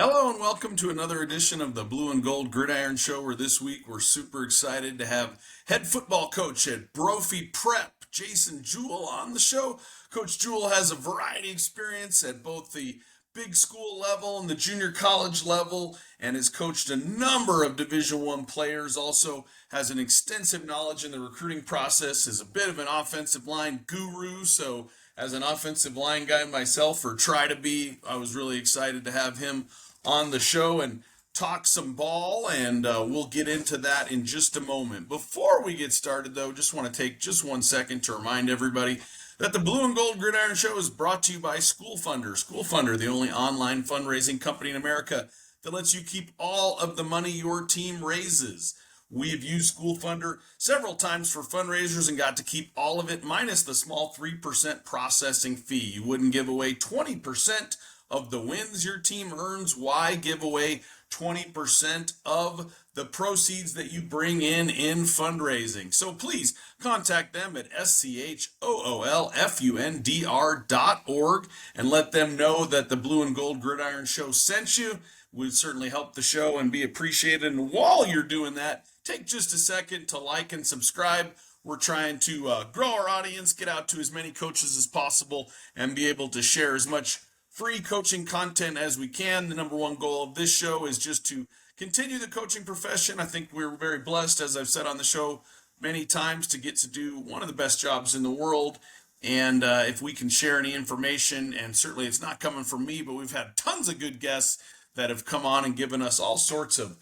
Hello and welcome to another edition of the Blue and Gold Gridiron Show, where this week we're super excited to have head football coach at Brophy Prep, Jason Jewell, on the show. Coach Jewell has a variety of experience at both the big school level and the junior college level, and has coached a number of Division I players. Also has an extensive knowledge in the recruiting process, is a bit of an offensive line guru. So as an offensive line guy myself, or try to be, I was really excited to have him on the show and talk some ball, and we'll get into that in just a moment. Before we get started, though, just want to take just 1 second to remind everybody that the Blue and Gold Gridiron Show is brought to you by School Funder. School Funder, the only online fundraising company in America that lets you keep all of the money your team raises. We have used School Funder several times for fundraisers and got to keep all of it, minus the small 3% processing fee. You wouldn't give away 20% of the wins your team earns. Why give away 20% of the proceeds that you bring in fundraising? So please contact them at schoolfundr.org and let them know that the Blue and Gold Gridiron Show sent you. Would certainly help the show and be appreciated. And while you're doing that, take just a second to like and subscribe. We're trying to grow our audience, get out to as many coaches as possible, and be able to share as much free coaching content as we can. The number one goal of this show is just to continue the coaching profession. I think we're very blessed, as I've said on the show many times, to get to do one of the best jobs in the world. And if we can share any information, and certainly it's not coming from me, but we've had tons of good guests that have come on and given us all sorts of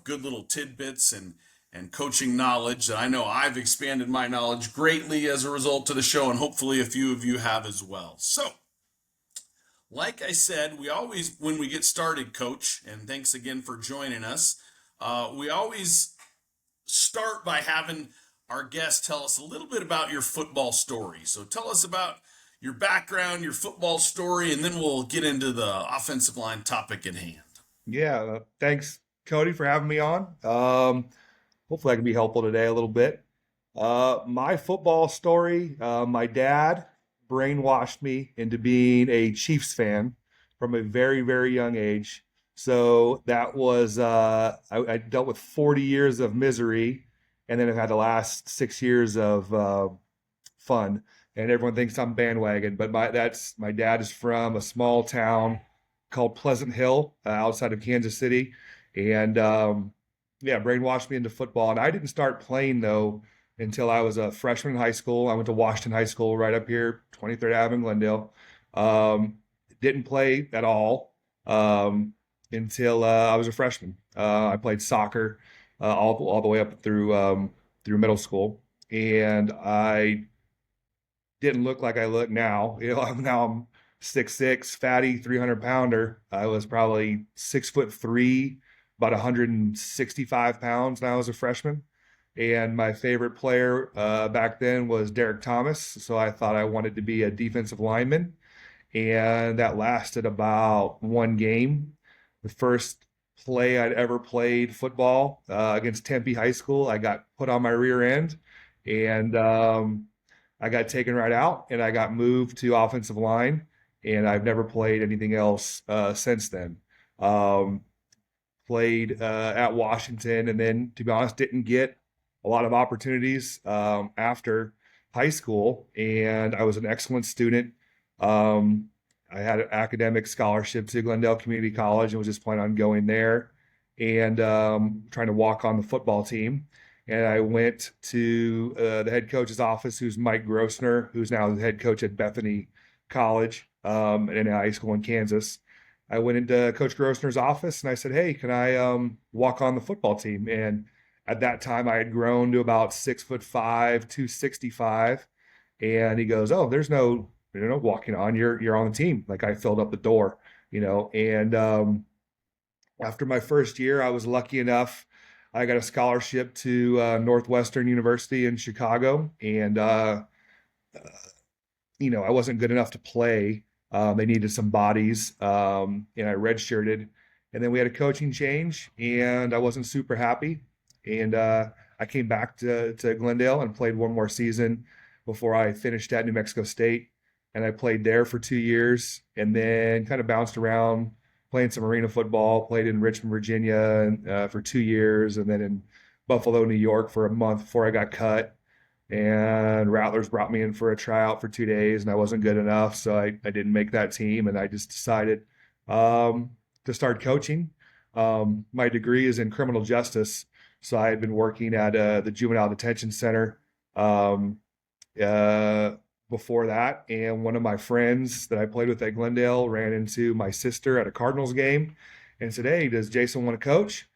good little tidbits and coaching knowledge that I know I've expanded my knowledge greatly as a result of the show, and hopefully a few of you have as well. So, like I said, we always, when we get started, Coach, and thanks again for joining us, we always start by having our guests tell us a little bit about your football story. So tell us about your background, your football story, and then we'll get into the offensive line topic at hand. Thanks, Cody, for having me on. Hopefully, I can be helpful today a little bit. My football story, my dad brainwashed me into being a Chiefs fan from a very, very young age. So that was, I dealt with 40 years of misery, and then I've had the last 6 years of fun. And everyone thinks I'm bandwagon, but my dad is from a small town called Pleasant Hill, outside of Kansas City, and yeah, brainwashed me into football. And I didn't start playing though until I was a freshman in high school. I went to Washington High School right up here, 23rd Avenue in Glendale. Um, didn't play at all until I was a freshman. I played soccer all the way up through middle school, and I didn't look like I look now. Now I'm 6'6", fatty, 300 pounder. I was probably 6'3", about 165 pounds when I was a freshman. And my favorite player back then was Derek Thomas. So I thought I wanted to be a defensive lineman. And that lasted about one game. The first play I'd ever played football against Tempe High School, I got put on my rear end, and I got taken right out, and I got moved to offensive line, and I've never played anything else since then. Um, Played at Washington, and then, to be honest, didn't get a lot of opportunities after high school. And I was an excellent student. Um, I had an academic scholarship to Glendale Community College and was just planning on going there and trying to walk on the football team. And I went to the head coach's office, who's Mike Grossner, who's now the head coach at Bethany College in a high school in Kansas. I went into Coach Grossner's office and I said, "Hey, can I walk on the football team?" And at that time, I had grown to about 6'5", 265. And he goes, "Oh, there's no, walking on. You're on the team." Like, I filled up the door, And after my first year, I was lucky enough. I got a scholarship to Northwestern University in Chicago, and I wasn't good enough to play. They needed some bodies, and I redshirted. And then we had a coaching change, and I wasn't super happy. And I came back to Glendale and played one more season before I finished at New Mexico State. And I played there for 2 years, and then kind of bounced around playing some arena football, played in Richmond, Virginia for 2 years, and then in Buffalo, New York for a month before I got cut. And Rattlers brought me in for a tryout for 2 days, and I wasn't good enough, so I didn't make that team, and I just decided to start coaching. My degree is in criminal justice, so I had been working at the juvenile detention center um, uh, before that, and one of my friends that I played with at Glendale ran into my sister at a Cardinals game and said, "Hey, does Jason want to coach?"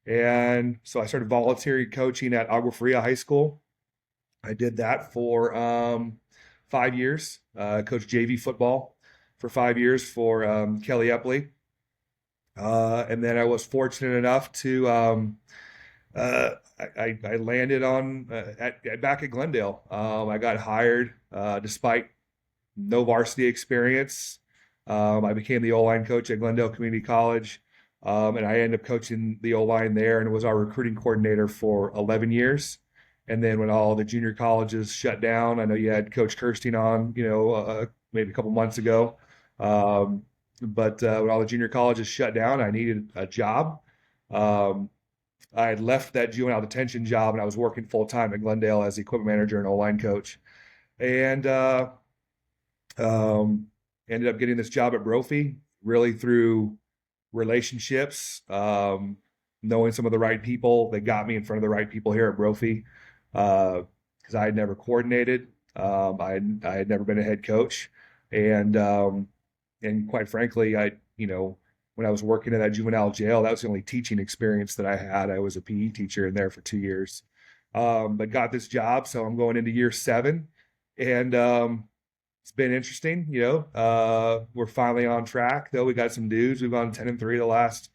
And so I started volunteering coaching at Agua Fria High School. I did that for 5 years. Coached JV football for 5 years for Kelly Epley. And then I was fortunate enough to I landed on back at Glendale. I got hired despite no varsity experience. I became the O-line coach at Glendale Community College, and I ended up coaching the O-line there and was our recruiting coordinator for 11 years. And then when all the junior colleges shut down, I know you had Coach Kirstein on, maybe a couple months ago. But when all the junior colleges shut down, I needed a job. Um, I had left that juvenile detention job and I was working full time at Glendale as the equipment manager and O-line coach. And um, ended up getting this job at Brophy really through relationships, knowing some of the right people that got me in front of the right people here at Brophy. Because I had never coordinated, I had never been a head coach, and quite frankly, when I was working in that juvenile jail, that was the only teaching experience that I had. I was a PE teacher in there for 2 years, but got this job, so I'm going into year 7, and it's been interesting. We're finally on track, though. We got some dudes. We've gone 10-3 the last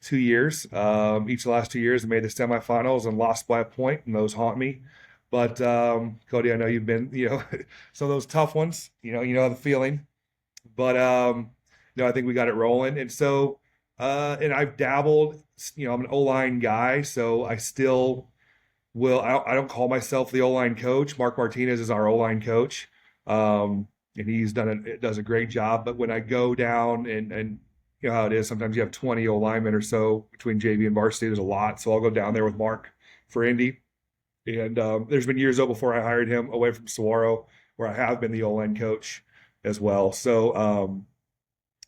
2 years. Each of the last 2 years, I made the semifinals and lost by a point, and those haunt me. But Cody, I know you've been, some of those tough ones. You know the feeling. But I think we got it rolling. And so, and I've dabbled. I'm an O-line guy, so I still will. I don't call myself the O-line coach. Mark Martinez is our O-line coach, and he's does a great job. But when I go down and you know how it is, sometimes you have 20 O linemen or so between JV and varsity. There's a lot, so I'll go down there with Mark for Indy. And there's been years though before I hired him away from Saguaro, where I have been the O line coach as well. So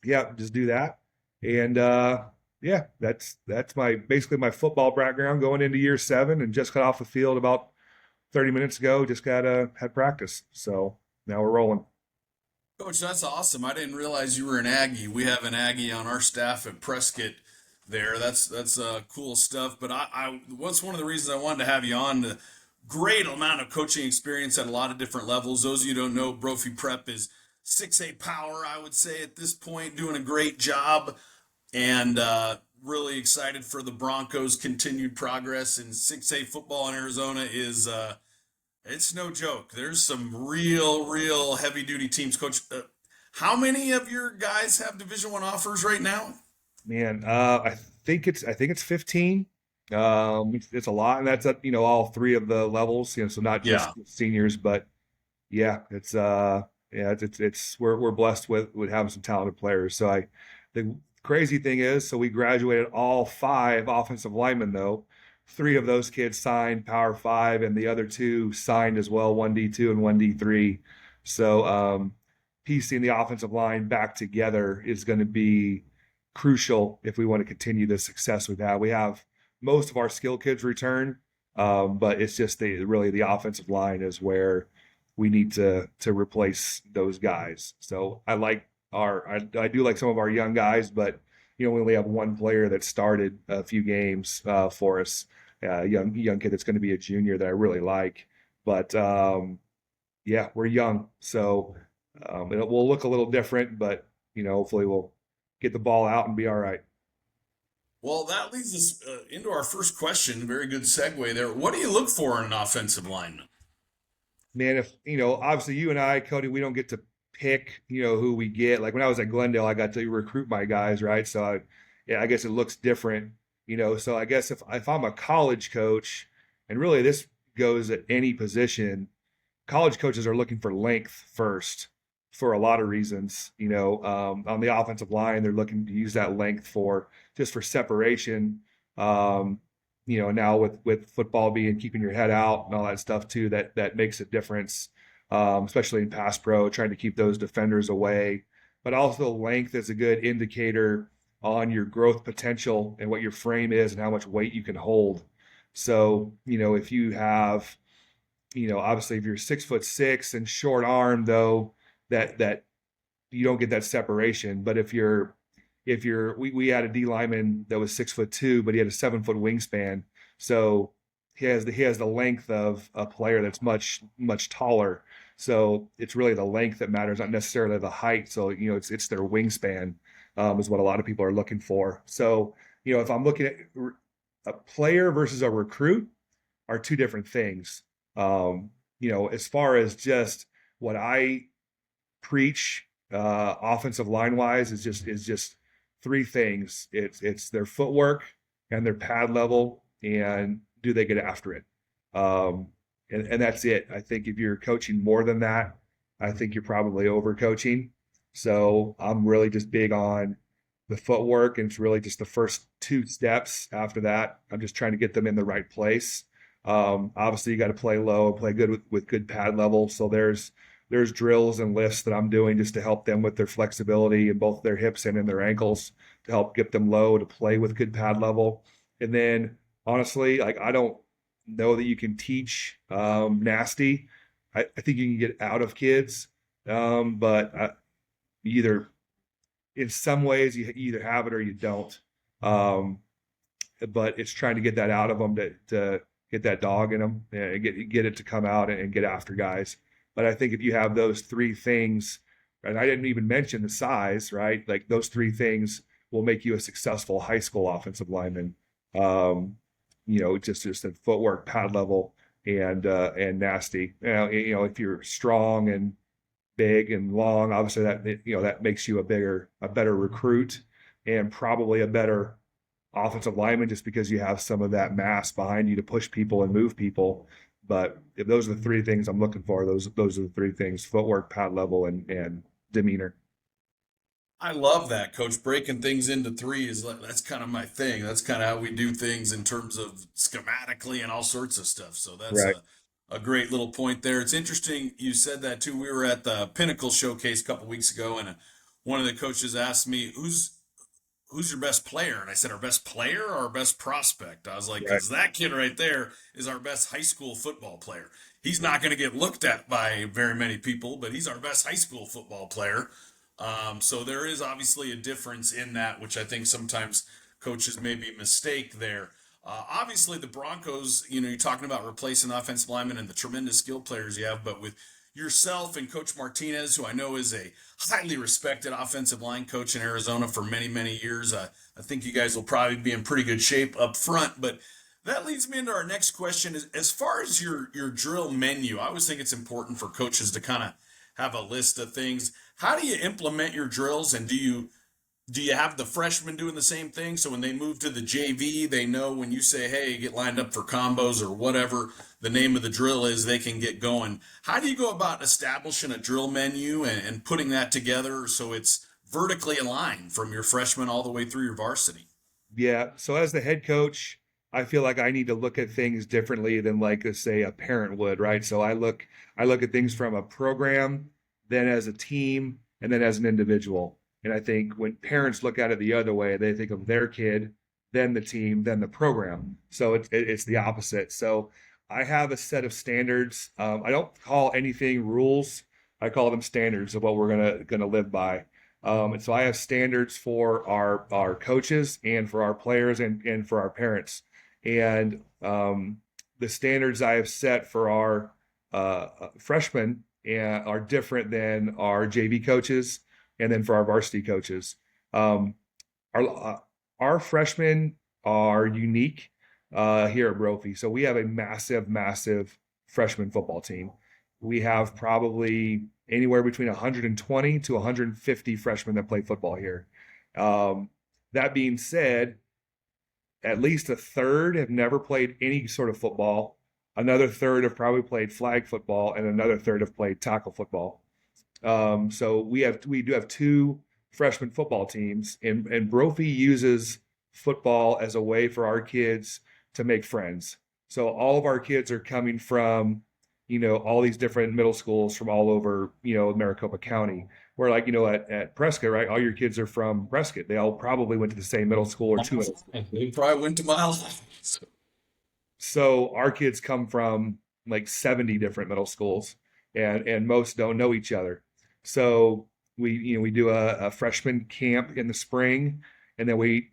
yeah, just do that. And yeah, that's my basically my football background going into year 7, and just got off the field about 30 minutes ago. Just had practice, so now we're rolling. Coach, that's awesome. I didn't realize you were an Aggie. We have an Aggie on our staff at Prescott there. That's cool stuff. But what's one of the reasons I wanted to have you on? The great amount of coaching experience at a lot of different levels. Those of you who don't know, Brophy Prep is 6A power, I would say, at this point, doing a great job. And really excited for the Broncos' continued progress. And 6A football in Arizona is it's no joke. There's some real heavy duty teams. Coach, how many of your guys have Division 1 offers right now? Man, I think it's 15. It's a lot, and that's at all 3 of the levels. So not just Yeah. seniors, but yeah, it's we're blessed with having some talented players. So the crazy thing is, so we graduated all 5 offensive linemen though. 3 of those kids signed Power 5, and the other 2 signed as well, 1D2 and 1D3. So piecing the offensive line back together is going to be crucial if we want to continue the success we've had. We have most of our skill kids return, but it's just really the offensive line is where we need to replace those guys. So I do like some of our young guys, but we only have one player that started a few games for us, young kid that's going to be a junior that I really like. But yeah, we're young, so it will look a little different, but hopefully we'll get the ball out and be all right. Well, that leads us into our first question. Very good segue there. What do you look for in an offensive lineman? Man, if obviously you and I, Cody, we don't get to pick, who we get. Like when I was at Glendale, I got to recruit my guys, right? So yeah, I guess it looks different, So I guess if I'm a college coach, and really this goes at any position, college coaches are looking for length first. for a lot of reasons. On the offensive line, they're looking to use that length for just for separation. Um, now with football being keeping your head out and all that stuff too, that makes a difference, especially in pass pro, trying to keep those defenders away. But also length is a good indicator on your growth potential and what your frame is and how much weight you can hold. So, if you have, obviously if you're 6'6" and short arm though, that you don't get that separation. But we had a D lineman that was 6'2", but he had a 7-foot wingspan. So he has the length of a player that's much, much taller. So it's really the length that matters, not necessarily the height. So, it's their wingspan, is what a lot of people are looking for. So, if I'm looking at a player versus a recruit are two different things. As far as just what I preach, offensive line wise, is just three things. It's their footwork and their pad level, and do they get after it? And that's it. I think if you're coaching more than that, I think you're probably overcoaching. So I'm really just big on the footwork, and it's really just the first two steps. After that, I'm just trying to get them in the right place. Obviously, you got to play low and play good with good pad level. So there's drills and lifts that I'm doing just to help them with their flexibility in both their hips and in their ankles to help get them low to play with good pad level. And then honestly, like I don't know that you can teach nasty. I think you can get out of kids, but either in some ways you either have it or you don't. Um, but it's trying to get that out of them to get that dog in them and get it to come out and get after guys. But I think if you have those three things, and I didn't even mention the size, right? Like those three things will make you a successful high school offensive lineman. Just a footwork, pad level, and nasty. If you're strong and big and long, obviously that makes you a better recruit and probably a better offensive lineman just because you have some of that mass behind you to push people and move people. But if those are the three things I'm looking for, those are the three things: footwork, pad level, and demeanor. I love that, Coach. Breaking things into three that's kind of my thing. That's kind of how we do things in terms of schematically and all sorts of stuff. So that's Right. a great little point there. It's interesting you said that too. We were at the Pinnacle Showcase a couple weeks ago, and one of the coaches asked me, "Who's your best player?" And I said, "Our best player or our best prospect?" I was like, Right. "Because that kid right there is our best high school football player. He's not going to get looked at by very many people, but he's our best high school football player." So there is obviously a difference in that, which I think sometimes coaches maybe mistake there. Obviously, the Broncos, you're talking about replacing offensive linemen and the tremendous skill players you have, but with yourself and Coach Martinez, who I know is a highly respected offensive line coach in Arizona for many, many years, I think you guys will probably be in pretty good shape up front. But that leads me into our next question. As far as your drill menu, I always think it's important for coaches to kind of have a list of things. How do you implement your drills, and do you have the freshmen doing the same thing? So when they move to the JV, they know when you say, "Hey, get lined up for combos," or whatever the name of the drill is, they can get going. How do you go about establishing a drill menu and putting that together so it's vertically aligned from your freshman all the way through your varsity? Yeah. So as the head coach, I feel like I need to look at things differently than like say a parent would, right? So I look at things from a program, then as a team, and then as an individual. And I think when parents look at it the other way, they think of their kid, then the team, then the program. So it's the opposite. So I have a set of standards. I don't call anything rules. I call them standards of what we're gonna live by. And so I have standards for our coaches and for our players and for our parents. And the standards I have set for our freshmen are different than our JV coaches and then for our varsity coaches. Um, our freshmen are unique here at Brophy. So we have a massive, massive freshman football team. We have probably anywhere between 120 to 150 freshmen that play football here. Um, that being said, at least a third have never played any sort of football. Another third have probably played flag football, and another third have played tackle football. So we do have two freshman football teams, and Brophy uses football as a way for our kids to make friends. So all of our kids are coming from, all these different middle schools from all over, Maricopa County. Where like, at Prescott, right? All your kids are from Prescott. They all probably went to the same middle school or two middle schools. They probably went to miles. So our kids come from like 70 different middle schools, and most don't know each other. So we do a freshman camp in the spring, and then we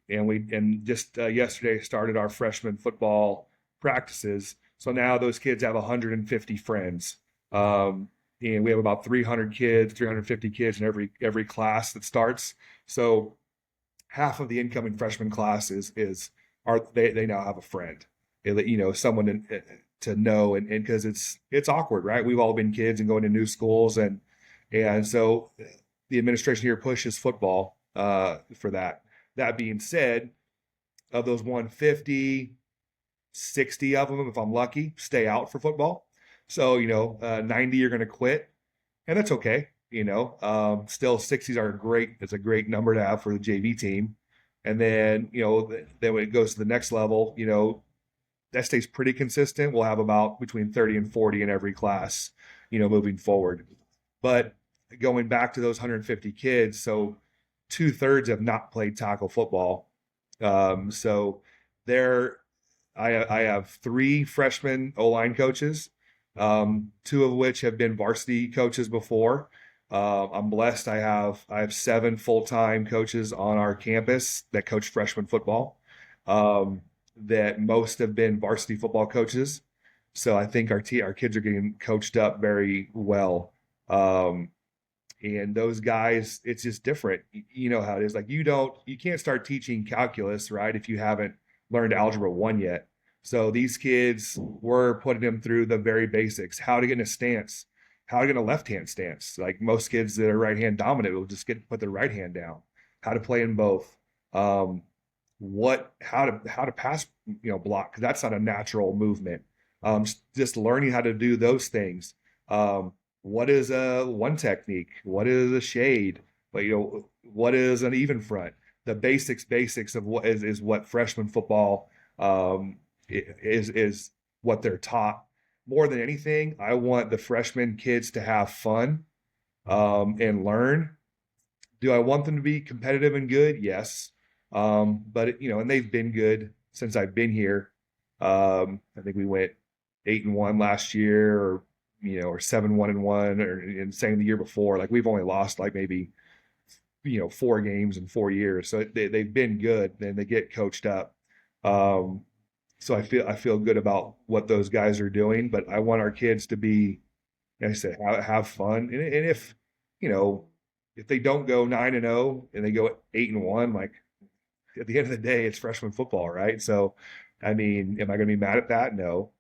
just yesterday started our freshman football practices. So now those kids have 150 friends. And we have about 300 kids, 350 kids in every class that starts. So half of the incoming freshman class is are they now have a friend, someone to know, and because it's awkward, right? We've all been kids and going to new schools, and so the administration here pushes football for that. That being said, of those 150, 60 of them, if I'm lucky, stay out for football. So 90 are going to quit, and that's okay. Still 60s are great. It's a great number to have for the JV team. And then, then when it goes to the next level, that stays pretty consistent. We'll have about between 30 and 40 in every class, moving forward. But going back to those 150 kids, so 2/3 have not played tackle football. So there, I have three freshman O-line coaches, two of which have been varsity coaches before. I'm blessed. I have seven full-time coaches on our campus that coach freshman football. That most have been varsity football coaches. So I think our kids are getting coached up very well. And those guys, it's just different. You know how it is. Like you can't start teaching calculus, right, if you haven't learned algebra 1 yet. So these kids, we're putting them through the very basics: how to get in a stance, how to get in a left-hand stance. Like most kids that are right-hand dominant will just put their right hand down. How to play in both. How to pass, block, because that's not a natural movement. Just learning how to do those things. What is a one technique? What is a shade? But what is an even front? The basics of what is what freshman football is what they're taught. More than anything, I want the freshman kids to have fun and learn. Do I want them to be competitive and good? Yes. But and they've been good since I've been here. I think we went 8-1 last year, or 7-1-1, or and same the year before. Like we've only lost like maybe 4 games in 4 years. So they've been good, and they get coached up. So I feel good about what those guys are doing, but I want our kids to be, like I said, have fun. And if if they don't go 9-0 and they go 8-1, like at the end of the day, it's freshman football, right? So, I mean, am I going to be mad at that? No.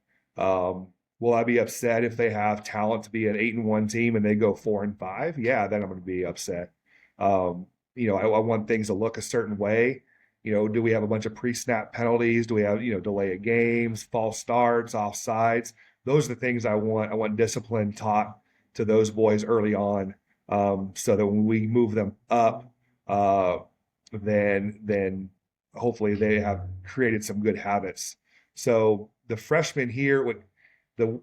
Will I be upset if they have talent to be an 8-1 team and they go 4-5? Yeah, then I'm going to be upset. I want things to look a certain way. Do we have a bunch of pre-snap penalties? Do we have, delay of games, false starts, offsides? Those are the things I want. I want discipline taught to those boys early on, so that when we move them up, then hopefully they have created some good habits. So the freshmen here, the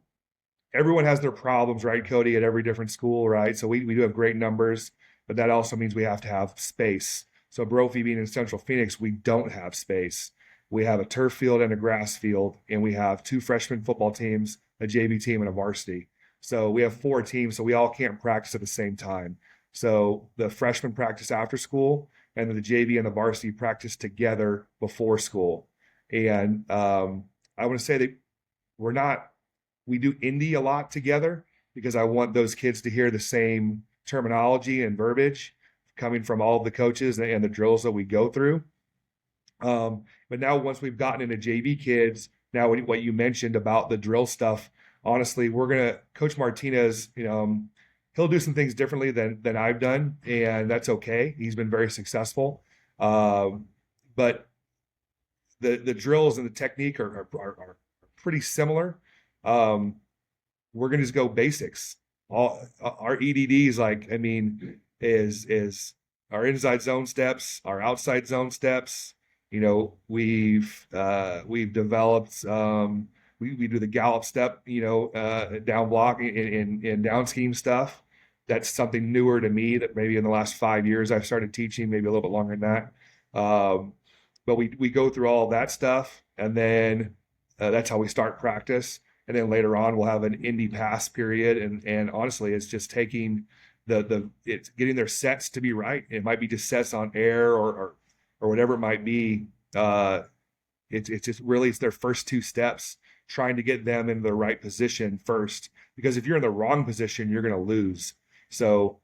everyone has their problems, right, Cody, at every different school, right? So we do have great numbers, but that also means we have to have space. So Brophy being in Central Phoenix, we don't have space. We have a turf field and a grass field, and we have two freshman football teams, a JV team, and a varsity. So we have 4 teams, so we all can't practice at the same time. So the freshmen practice after school, and then the JV and the varsity practice together before school. And I want to say that we do indie a lot together because I want those kids to hear the same terminology and verbiage coming from all of the coaches and the drills that we go through. But now once we've gotten into JV kids, now what you mentioned about the drill stuff, honestly, Coach Martinez, he'll do some things differently than I've done, and that's okay. He's been very successful. But the drills and the technique are pretty similar. We're going to just go basics. all our EDDs, like, I mean, is our inside zone steps, our outside zone steps. We've developed, we do the gallop step, down block in down scheme stuff. That's something newer to me that maybe in the last 5 years I've started teaching, maybe a little bit longer than that. But we go through all of that stuff, and then that's how we start practice. And then later on we'll have an indie pass period, and honestly it's just taking it's getting their sets to be right. It might be just sets on air, or whatever it might be. It's just really, it's their first two steps, trying to get them in the right position first, because if you're in the wrong position you're going to lose. So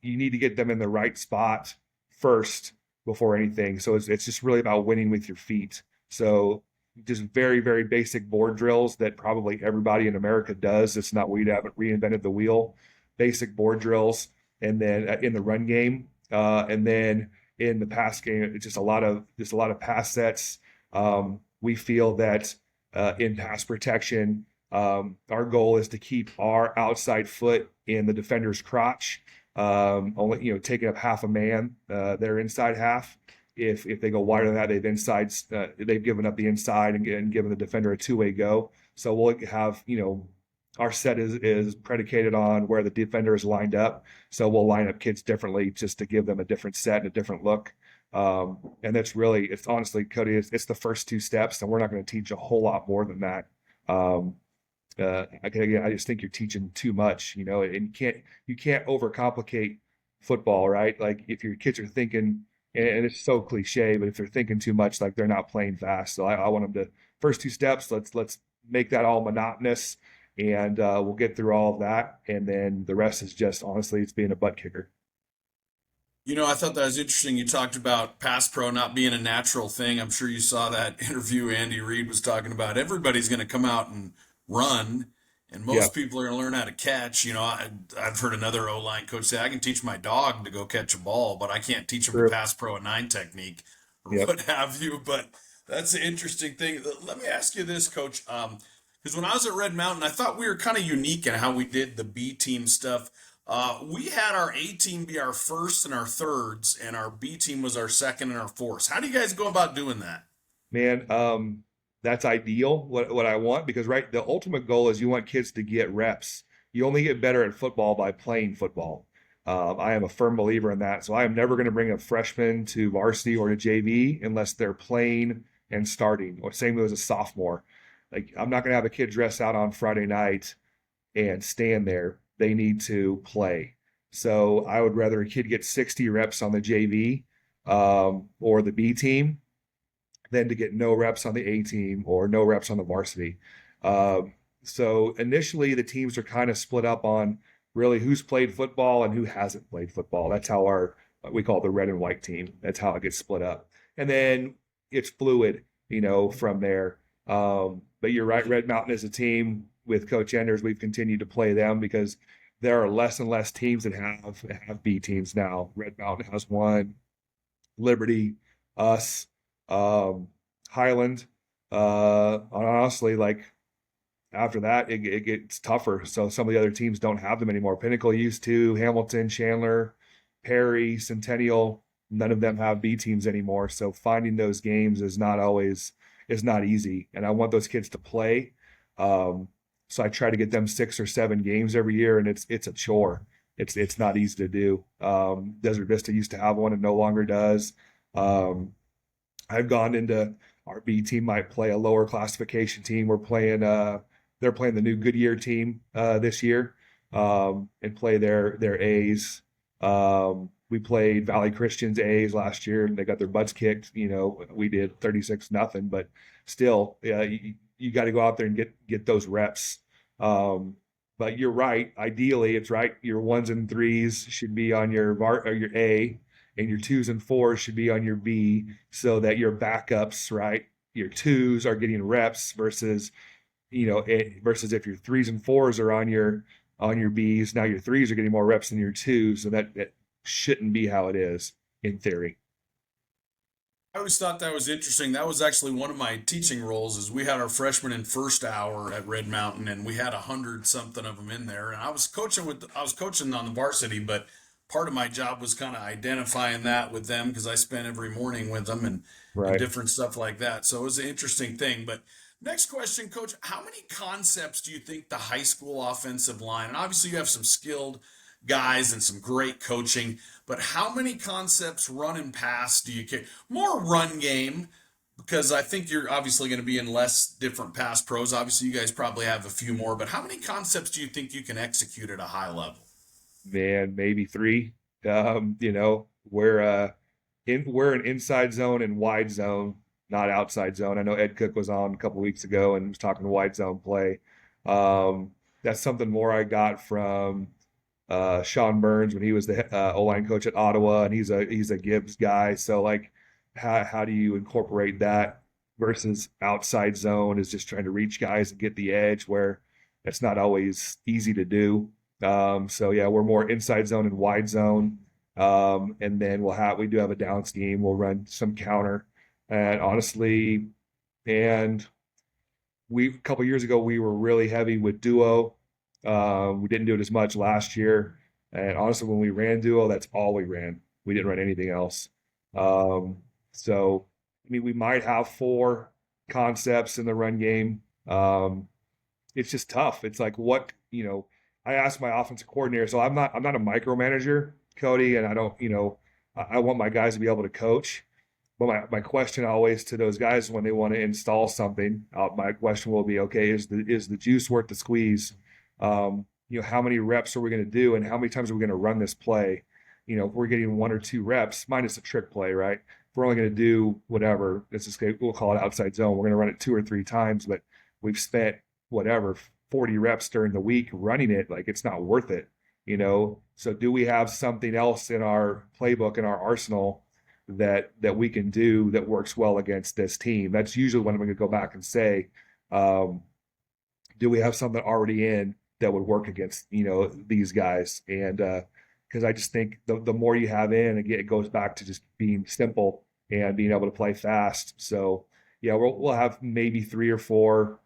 you need to get them in the right spot first before anything. So it's just really about winning with your feet. So just very, very basic board drills that probably everybody in America does. It's not, we haven't reinvented the wheel. Basic board drills, and then in the run game, and then in the pass game, it's just a lot of pass sets. We feel that in pass protection, our goal is to keep our outside foot in the defender's crotch, only taking up half a man, their inside half. If they go wider than that, they've given up the inside and given the defender a two-way go. So we'll have, our set is predicated on where the defender is lined up. So we'll line up kids differently just to give them a different set and a different look. And it's honestly, Cody, it's the first two steps, and we're not going to teach a whole lot more than that. Again, I just think you're teaching too much, and you can't overcomplicate football, right? Like if your kids are thinking, and it's so cliche, but if they're thinking too much, like they're not playing fast. So I want them to, first two steps, let's make that all monotonous, and we'll get through all of that, and then the rest is just, honestly, it's being a butt kicker. I thought that was interesting. You talked about pass pro not being a natural thing. I'm sure you saw that interview Andy Reid was talking about. Everybody's going to come out and run, and Yeah, most people are going to learn how to catch. I've heard another O line coach say, I can teach my dog to go catch a ball, but I can't teach him a true. pass pro a nine technique or Yep. what have you. But that's an interesting thing. Let me ask you this, coach. Because when I was at Red Mountain, I thought we were kind of unique in how we did the B team stuff. We had our A team be our first and our thirds, and our B team was our second and our fourths. How do you guys go about doing that? Man, that's ideal. What I want, because right, the ultimate goal is you want kids to get reps. You only get better at football by playing football. I am a firm believer in that. So I am never going to bring a freshman to varsity or to JV unless they're playing and starting, or same as a sophomore. Like, I'm not going to have a kid dress out on Friday night and stand there. They need to play. So I would rather a kid get 60 reps on the JV, or the B team, than to get no reps on the A team or no reps on the varsity. So initially, the teams are kind of split up on really who's played football and who hasn't played football. That's how we call it the red and white team. That's how it gets split up. And then it's fluid, from there. But you're right, Red Mountain is a team with Coach Enders. We've continued to play them because there are less and less teams that have B teams now. Red Mountain has one, Liberty, us, Highland. Honestly, like after that, it gets tougher. So some of the other teams don't have them anymore. Pinnacle used to, Hamilton, Chandler, Perry, Centennial. None of them have B teams anymore. So finding those games is not easy. And I want those kids to play. So I try to get them 6 or 7 games every year, and it's a chore. It's not easy to do. Desert Vista used to have one and no longer does. I've gone into our B team might play a lower classification team. They're playing the new Goodyear team this year, and play their A's. We played Valley Christian's A's last year, and they got their butts kicked. We did 36-0, but still, you got to go out there and get those reps. But you're right. Ideally, it's right. Your ones and threes should be on your A, and your twos and fours should be on your B, so that your backups, right, your twos are getting reps versus versus if your threes and fours are on your Bs, now your threes are getting more reps than your twos. So that shouldn't be how it is in theory. I always thought that was interesting. That was actually one of my teaching roles. Is we had our freshman and first hour at Red Mountain, and we had 100 something of them in there. And I was coaching on the varsity, but part of my job was kind of identifying that with them because I spent every morning with them and Right. different stuff like that. So it was an interesting thing. But next question, Coach, how many concepts do you think the high school offensive line, and obviously you have some skilled guys and some great coaching, but how many concepts run and pass do you care? More run game, because I think you're obviously going to be in less different pass pros. Obviously, you guys probably have a few more, but how many concepts do you think you can execute at a high level? Man, maybe three. We're an inside zone and wide zone, not outside zone. I know Ed Cook was on a couple weeks ago and was talking wide zone play. That's something more I got from Sean Burns when he was the O-line coach at Ottawa, and he's a Gibbs guy. So like, how do you incorporate that versus outside zone is just trying to reach guys and get the edge where it's not always easy to do. So yeah, we're more inside zone and wide zone, and then we do have a down scheme. We'll run some counter, and honestly, and we a couple years ago we were really heavy with duo. We didn't do it as much last year, and honestly, when we ran duo, that's all we ran. We didn't run anything else. Um, so, I mean, we might have four concepts in the run game. It's just tough. It's like I asked my offensive coordinator, so I'm not a micromanager, Cody, and I don't, I want my guys to be able to coach. But my question always to those guys when they want to install something, my question will be, okay, is the juice worth the squeeze? How many reps are we going to do, and how many times are we going to run this play? If we're getting one or two reps, minus a trick play, right? If we're only going to do whatever, we'll call it outside zone. We're going to run it two or three times, but we've spent whatever 40 reps during the week running it. Like it's not worth it. So do we have something else in our playbook, in our arsenal, that we can do that works well against this team? That's usually when I'm going to go back and say, um, do we have something already in that would work against these guys? And because I just think the more you have in, again, it goes back to just being simple and being able to play fast. So yeah, we'll have maybe three or four,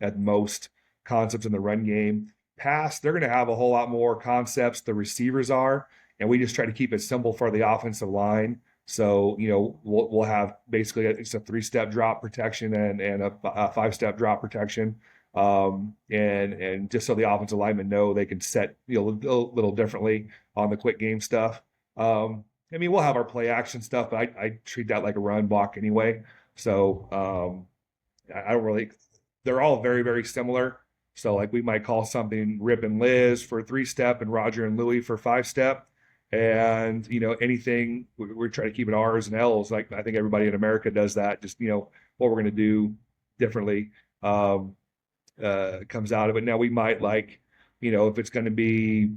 at most, concepts in the run game. Pass, they're going to have a whole lot more concepts. The receivers are, and we just try to keep it simple for the offensive line. So we'll have basically it's a three-step drop protection and a five-step drop protection, and just so the offensive linemen know they can set a little differently on the quick game stuff. I mean, we'll have our play action stuff, but I treat that like a run block anyway. So I don't really. They're all very very similar. So like we might call something Rip and Liz for three-step and Roger and Louie for five-step, and anything we're trying to keep it R's and L's. Like I think everybody in America does that. Just what we're going to do differently um, comes out of it. Now we might if it's going to be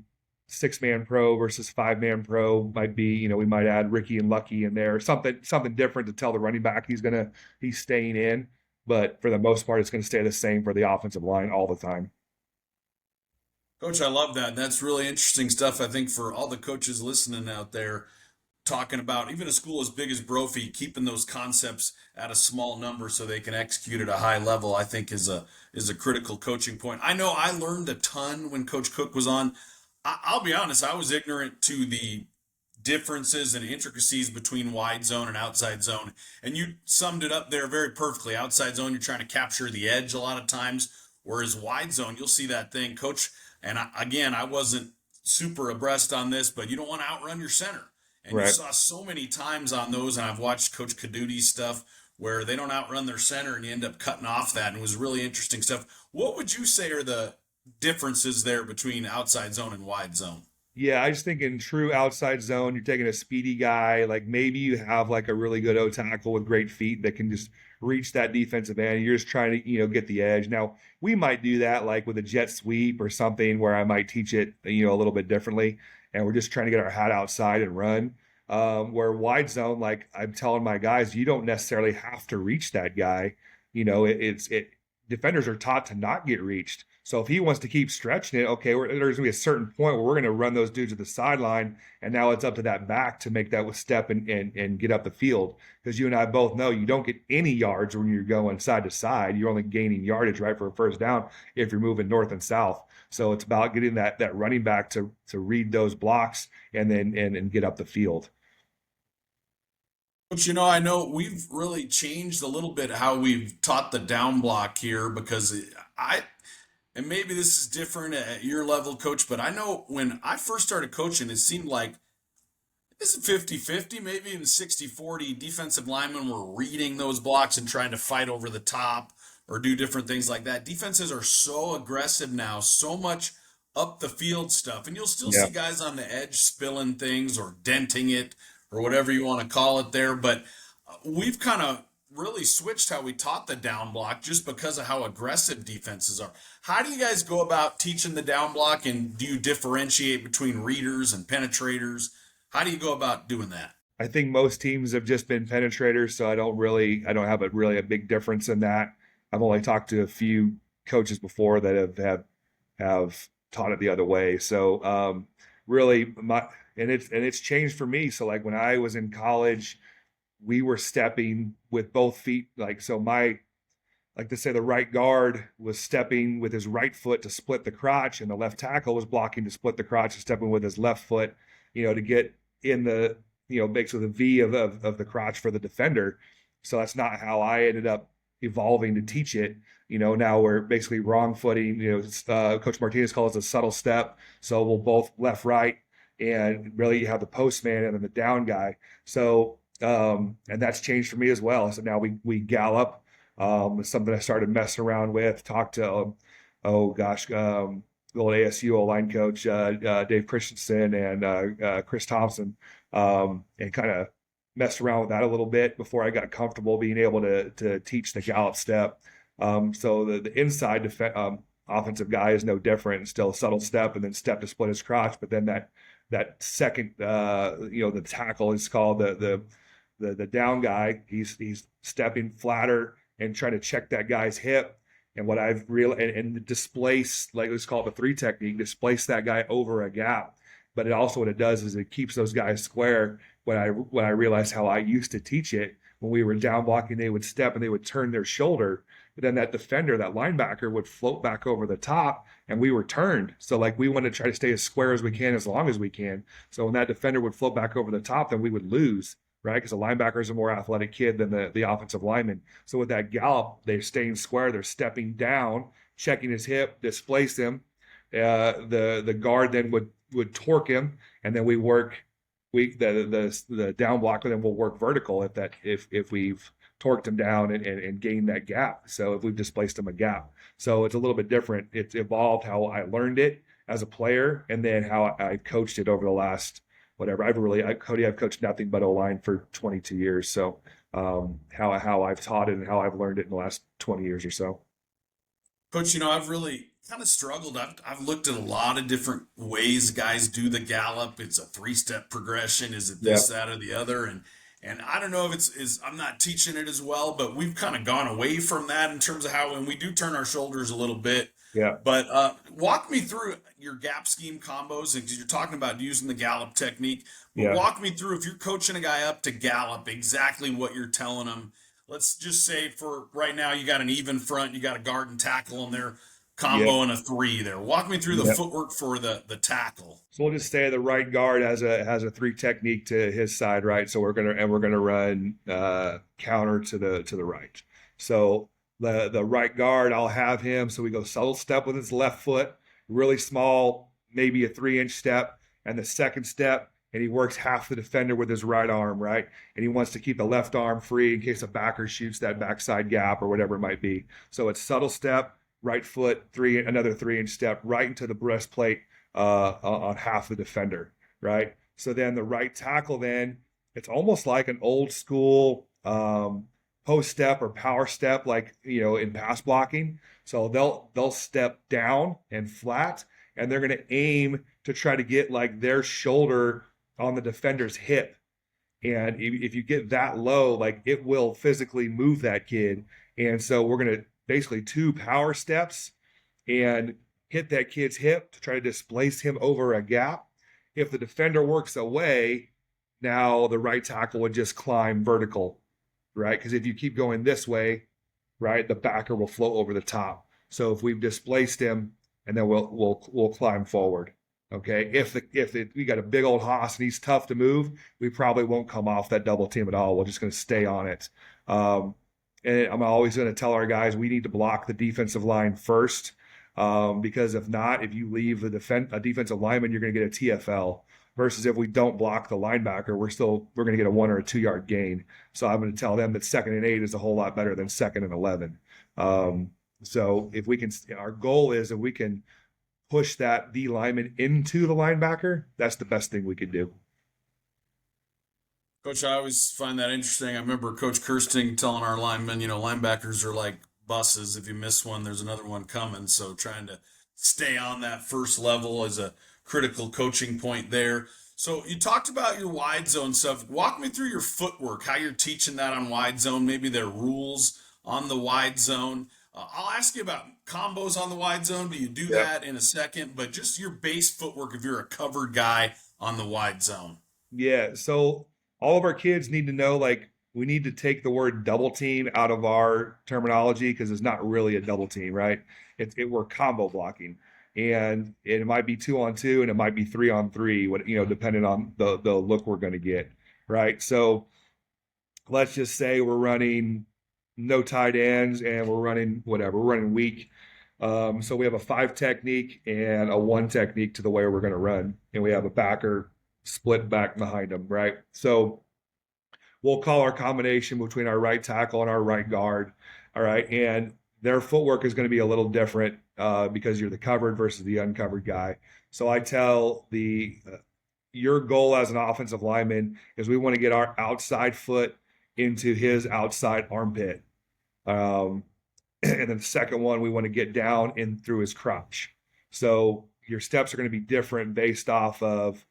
6-man pro versus 5-man pro, might be we might add Ricky and Lucky in there, something different to tell the running back he's staying in. But for the most part, it's going to stay the same for the offensive line all the time. Coach, I love that. That's really interesting stuff. I think for all the coaches listening out there, talking about even a school as big as Brophy, keeping those concepts at a small number so they can execute at a high level, I think is a critical coaching point. I know I learned a ton when Coach Cook was on. I'll be honest, I was ignorant to the differences and intricacies between wide zone and outside zone. And you summed it up there very perfectly. Outside zone, you're trying to capture the edge a lot of times, whereas wide zone, you'll see that thing, Coach. And again, I wasn't super abreast on this, but you don't want to outrun your center. And you Right. saw so many times on those, and I've watched Coach Kaduti's stuff where they don't outrun their center and you end up cutting off that. And it was really interesting stuff. What would you say are the differences there between outside zone and wide zone? Yeah, I just think in true outside zone, you're taking a speedy guy. Like maybe you have like a really good O tackle with great feet that can just reach that defensive end. You're just trying to, get the edge. Now, we might do that like with a jet sweep or something where I might teach it, a little bit differently. And we're just trying to get our hat outside and run. Where wide zone, like I'm telling my guys, you don't necessarily have to reach that guy. Defenders are taught to not get reached. So if he wants to keep stretching it, okay, there's going to be a certain point where we're going to run those dudes to the sideline, and now it's up to that back to make that with step and get up the field. Because you and I both know you don't get any yards when you're going side to side. You're only gaining yardage, right, for a first down if you're moving north and south. So it's about getting that running back to read those blocks and then and get up the field. But I know we've really changed a little bit how we've taught the down block here because and maybe this is different at your level, coach, but I know when I first started coaching, it seemed like it's 50-50, maybe even 60-40. Defensive linemen were reading those blocks and trying to fight over the top or do different things like that. Defenses are so aggressive now, so much up the field stuff. And you'll still Yeah. see guys on the edge spilling things or denting it or whatever you want to call it there. But we've kind of really switched how we taught the down block just because of how aggressive defenses are. How do you guys go about teaching the down block, and do you differentiate between readers and penetrators? How do you go about doing that? I think most teams have just been penetrators, so I don't have a big difference in that. I've only talked to a few coaches before that have taught it the other way. So really it's changed for me. So like when I was in college, we were stepping with both feet. Like so my like to say the right guard was stepping with his right foot to split the crotch, and the left tackle was blocking to split the crotch and stepping with his left foot, to get in the, basically the V of the crotch for the defender. So that's not how I ended up evolving to teach it. Now we're basically wrong footing. Coach Martinez calls it a subtle step. So we'll both left, right, and really you have the postman and then the down guy. So, and that's changed for me as well. So now we gallop. It's something I started messing around with. Talked to, the old ASU line coach Dave Christensen and Chris Thompson, and kind of messed around with that a little bit before I got comfortable being able to teach the gallop step. So the inside offensive guy is no different. It's still a subtle step and then step to split his crotch. But then that second, the tackle is called the down guy. He's stepping flatter and trying to check that guy's hip. And what I've and displace, like let's call it the three technique, displace that guy over a gap. But it also, what it does is it keeps those guys square. When I realized how I used to teach it, when we were down blocking, they would step and they would turn their shoulder. But then that defender, that linebacker, would float back over the top, and we were turned. So like we want to try to stay as square as we can, as long as we can. So when that defender would float back over the top, then we would lose, right? Because the linebacker is a more athletic kid than the offensive lineman. So with that gallop, they're staying square. They're stepping down, checking his hip, displace him. The guard then would torque him, and then the down blocker then will work vertical if we've torqued him down and gained that gap. So if we've displaced him a gap. So it's a little bit different. It's evolved how I learned it as a player, and then how I coached it over the last whatever. Cody, I've coached nothing but O-line for 22 years. So how I've taught it and how I've learned it in the last 20 years or so. Coach, I've really kind of struggled. I've looked at a lot of different ways guys do the gallop. It's a three-step progression. Is it Yeah. this, that, or the other? And I don't know if I'm not teaching it as well, but we've kind of gone away from that in terms of how, when we do turn our shoulders a little bit. Yeah. But walk me through your gap scheme combos, because you're talking about using the gallop technique. But Yeah. walk me through, if you're coaching a guy up to gallop, exactly what you're telling him. Let's just say for right now, you got an even front, you got a guard and tackle, and they're Yeah. combo and a three there. Walk me through the Yeah. footwork for the tackle. So we'll just say the right guard has a three technique to his side, right? So we're gonna run counter to the right. So the right guard, I'll have him. So we go subtle step with his left foot, really small, maybe a 3-inch step, and the second step, and he works half the defender with his right arm, right? And he wants to keep the left arm free in case a backer shoots that backside gap or whatever it might be. So it's subtle step, right foot, another 3-inch step right into the breastplate on half the defender, right? So then the right tackle, then it's almost like an old school post step or power step, like in pass blocking. So they'll step down and flat, and they're going to aim to try to get like their shoulder on the defender's hip. And if you get that low, like it will physically move that kid. And so we're going to basically 2 power steps and hit that kid's hip to try to displace him over a gap. If the defender works away, now the right tackle would just climb vertical, right? Because if you keep going this way, right, the backer will float over the top. So if we've displaced him, and then we'll climb forward. Okay. We got a big old hoss and he's tough to move, we probably won't come off that double team at all. We're just going to stay on it. And I'm always going to tell our guys we need to block the defensive line first, because if not, if you leave a defensive lineman, you're going to get a TFL. Versus if we don't block the linebacker, we're going to get a 1 or a 2 yard gain. So I'm going to tell them that 2nd and 8 is a whole lot better than 2nd and 11. So if we can, our goal is if we can push that D lineman into the linebacker, that's the best thing we could do. Coach, I always find that interesting. I remember Coach Kirsting telling our linemen, linebackers are like buses. If you miss one, there's another one coming. So trying to stay on that first level is a critical coaching point there. So you talked about your wide zone stuff. Walk me through your footwork, how you're teaching that on wide zone, maybe their rules on the wide zone. I'll ask you about combos on the wide zone, but you do that in a second. But just your base footwork if you're a covered guy on the wide zone. Yeah. So all of our kids need to know, like, we need to take the word double team out of our terminology because it's not really a double team, right? We're combo blocking, and it might be 2-on-2 and it might be 3-on-3, depending on the look we're going to get, right? So let's just say we're running no tight ends and we're running whatever, we're running weak. So we have a 5 technique and a 1 technique to the way we're going to run, and we have a backer split back behind them, right? So we'll call our combination between our right tackle and our right guard, all right? And their footwork is going to be a little different because you're the covered versus the uncovered guy. So I tell your goal as an offensive lineman is we want to get our outside foot into his outside armpit. And then the second one, we want to get down in through his crotch. So your steps are going to be different based off of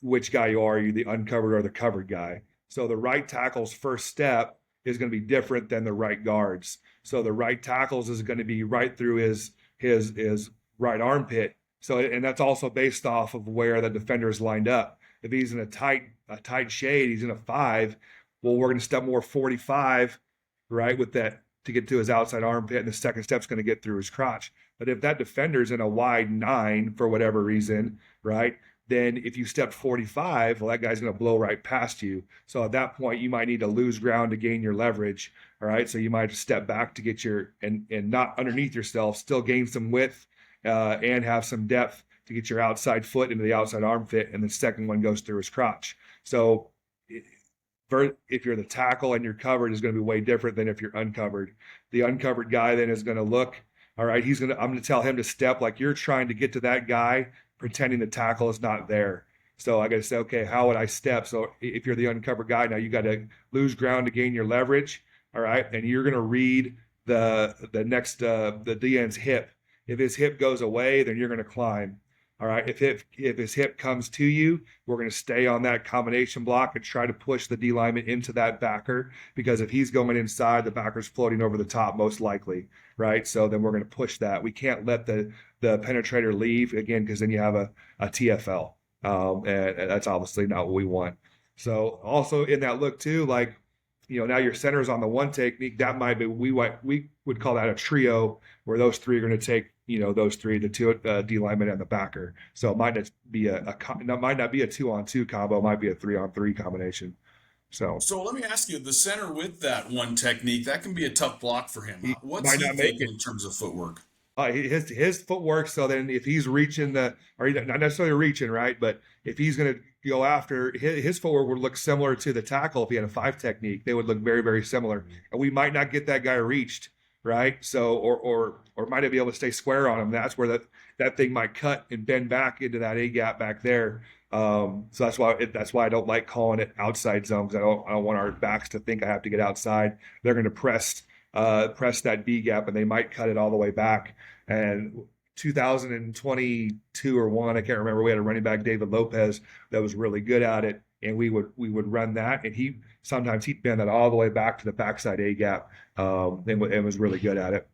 which guy you are the uncovered or the covered guy. So the right tackle's first step is going to be different than the right guards. So the right tackle's is going to be right through his right armpit. So, and that's also based off of where the defender is lined up. If he's in a tight shade, he's in a 5. Well, we're going to step more 45, right, with that to get to his outside armpit, and the second step's going to get through his crotch. But if that defender's in a wide 9 for whatever reason, right, then if you step 45, well, that guy's going to blow right past you. So at that point, you might need to lose ground to gain your leverage. All right. So you might step back to get and not underneath yourself, still gain some width and have some depth to get your outside foot into the outside armpit. And the second one goes through his crotch. So if you're the tackle and you're covered, is going to be way different than if you're uncovered. The uncovered guy then is going to look, all right, I'm going to tell him to step like you're trying to get to that guy, pretending the tackle is not there. So I got to say, okay, how would I step? So if you're the uncovered guy, now you got to lose ground to gain your leverage. All right. And you're going to read the DN's hip. If his hip goes away, then you're going to climb. All right. If his hip comes to you, we're going to stay on that combination block and try to push the D lineman into that backer, because if he's going inside, the backer's floating over the top most likely, right? So then we're going to push that. We can't let the penetrator leave again, because then you have a TFL, and that's obviously not what we want. So also in that look too, like, now your center's on the 1 technique. That might be we would call that a trio, where those 3 are going to take those 3, the 2 D lineman and the backer. So it might not be a 2-on-2 combo. It might be a 3-on-3 combination. So let me ask you, the center with that 1 technique, that can be a tough block for him. he What's might he not make thinking it. in terms of footwork? His footwork. So then if he's reaching or not necessarily reaching, right, but if he's going to go after, his footwork would look similar to the tackle. If he had a 5 technique, they would look very, very similar, and we might not get that guy reached, right? So or might not be able to stay square on him. That's where that thing might cut and bend back into that A gap back there. So that's why I don't like calling it outside zone, because I don't want our backs to think I have to get outside. They're going to press that B gap, and they might cut it all the way back. And 2022 or 1, I can't remember, we had a running back, David Lopez, that was really good at it, and we would run that, and sometimes he'd bend that all the way back to the backside A gap, and was really good at it.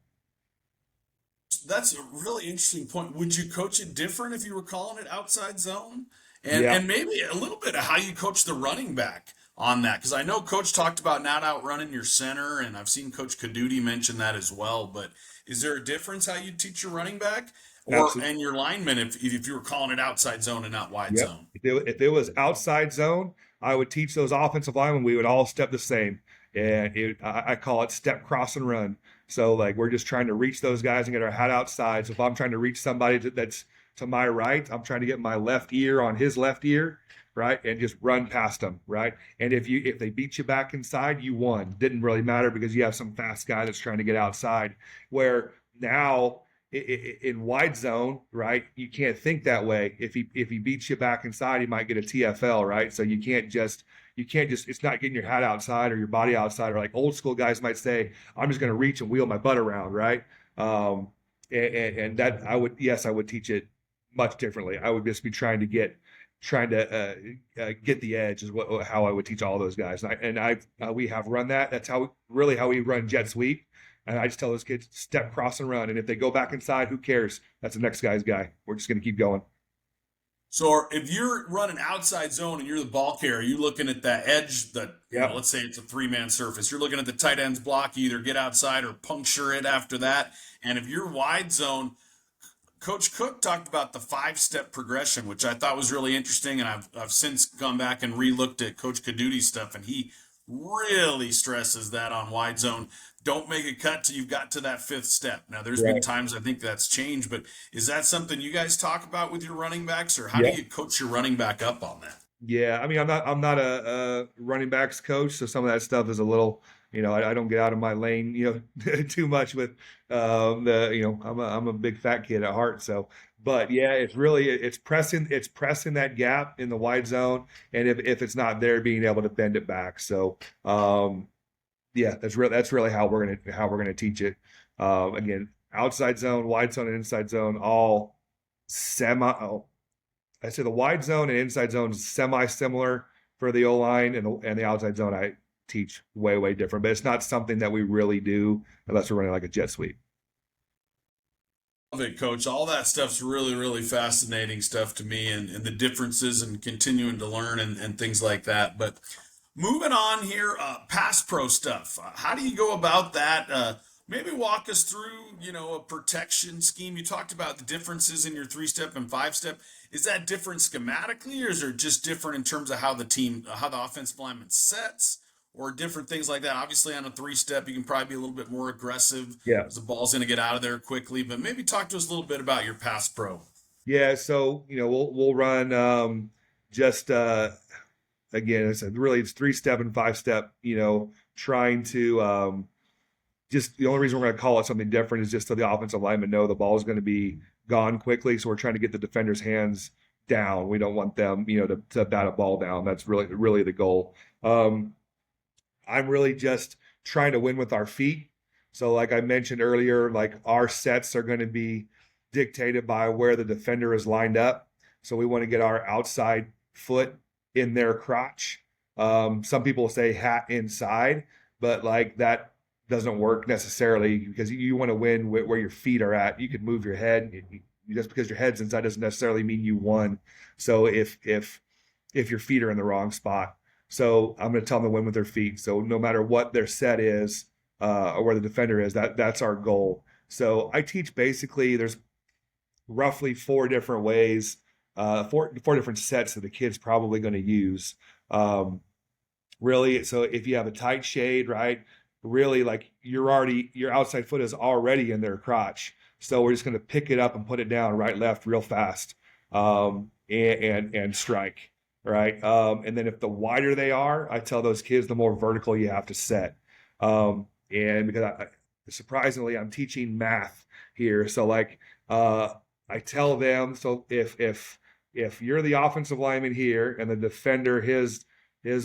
that's a really interesting point. Would you coach it different if you were calling it outside zone? Yeah, And maybe a little bit of how you coach the running back on that. Because I know Coach talked about not outrunning your center, and I've seen Coach Caduti mention that as well. But is there a difference how you teach your running back or absolutely. and your lineman if you were calling it outside zone and not wide Yep. zone? If it was outside zone, I would teach those offensive linemen. We would all step the same, and I call it step, cross, and run. So like we're just trying to reach those guys and get our hat outside. So if I'm trying to reach somebody that's to my right, I'm trying to get my left ear on his left ear, right, and just run past them, right. And if they beat you back inside, you won. Didn't really matter because you have some fast guy that's trying to get outside. Where now in wide zone, right? You can't think that way. If he beats you back inside, he might get a TFL, right? So you can't just it's not getting your hat outside or your body outside, or like old school guys might say, I'm just going to reach and wheel my butt around, right? Um, and that I would teach it much differently. I would just be trying to get the edge is what how I would teach all those guys. We have run that. That's how we run jet sweep. And I just tell those kids, step, cross, and run. And if they go back inside, who cares? That's the next guy's guy. We're just going to keep going. So if you're running outside zone and you're the ball carrier, you looking at that edge that, Yep. let's say it's a three-man surface. You're looking at the tight end's block, you either get outside or puncture it after that. And if you're wide zone, Coach Cook talked about the five-step progression, which I thought was really interesting. And I've since gone back and re-looked at Coach Caduti's stuff, and he really stresses that on wide zone. Don't make a cut till you've got to that fifth step. Now, there's been Right. times I think that's changed, but is that something you guys talk about with your running backs, or how do Yeah. you coach your running back up on that? Yeah. I mean, I'm not a running backs coach, so some of that stuff is a little, I don't get out of my lane, too much with I'm a big fat kid at heart. So, but yeah, it's pressing that gap in the wide zone, and if it's not there, being able to bend it back. So, yeah, that's really how we're gonna teach it. Again, outside zone, wide zone, and inside zone, all semi. Oh, I say the wide zone and inside zone is semi similar for the O line, and the outside zone I teach way different. But it's not something that we really do unless we're running like a jet sweep. Love it, Coach. All that stuff's really, really fascinating stuff to me, and the differences and continuing to learn and things like that. But moving on here, pass pro stuff. How do you go about that? Maybe walk us through, a protection scheme. You talked about the differences in your three-step and five-step. Is that different schematically, or is it just different in terms of how the offensive lineman sets, or different things like that? Obviously, on a three-step, you can probably be a little bit more aggressive Yeah. because the ball's going to get out of there quickly. But maybe talk to us a little bit about your pass pro. Yeah, so we'll run just again it's 3-step and 5-step, trying to just the only reason we're going to call it something different is just so the offensive linemen know the ball is going to be gone quickly. So we're trying to get the defender's hands down. We don't want them, to bat a ball down. That's really the goal. I'm really just trying to win with our feet. So like I mentioned earlier, like our sets are going to be dictated by where the defender is lined up. So we want to get our outside foot in their crotch. Some people say hat inside, but like that doesn't work necessarily because you want to win where your feet are at. You can move your head. Just because your head's inside doesn't necessarily mean you won. So if your feet are in the wrong spot, so I'm going to tell them to win with their feet. So no matter what their set is or where the defender is, that's our goal. So I teach basically there's roughly four different ways, four different sets that the kid's probably going to use. Really, so if you have a tight shade, right? Really, like your outside foot is already in their crotch. So we're just going to pick it up and put it down right, left, real fast, and strike, right? And then if the wider they are, I tell those kids the more vertical you have to set. And because surprisingly, I'm teaching math here, so like I tell them, so if you're the offensive lineman here and the defender his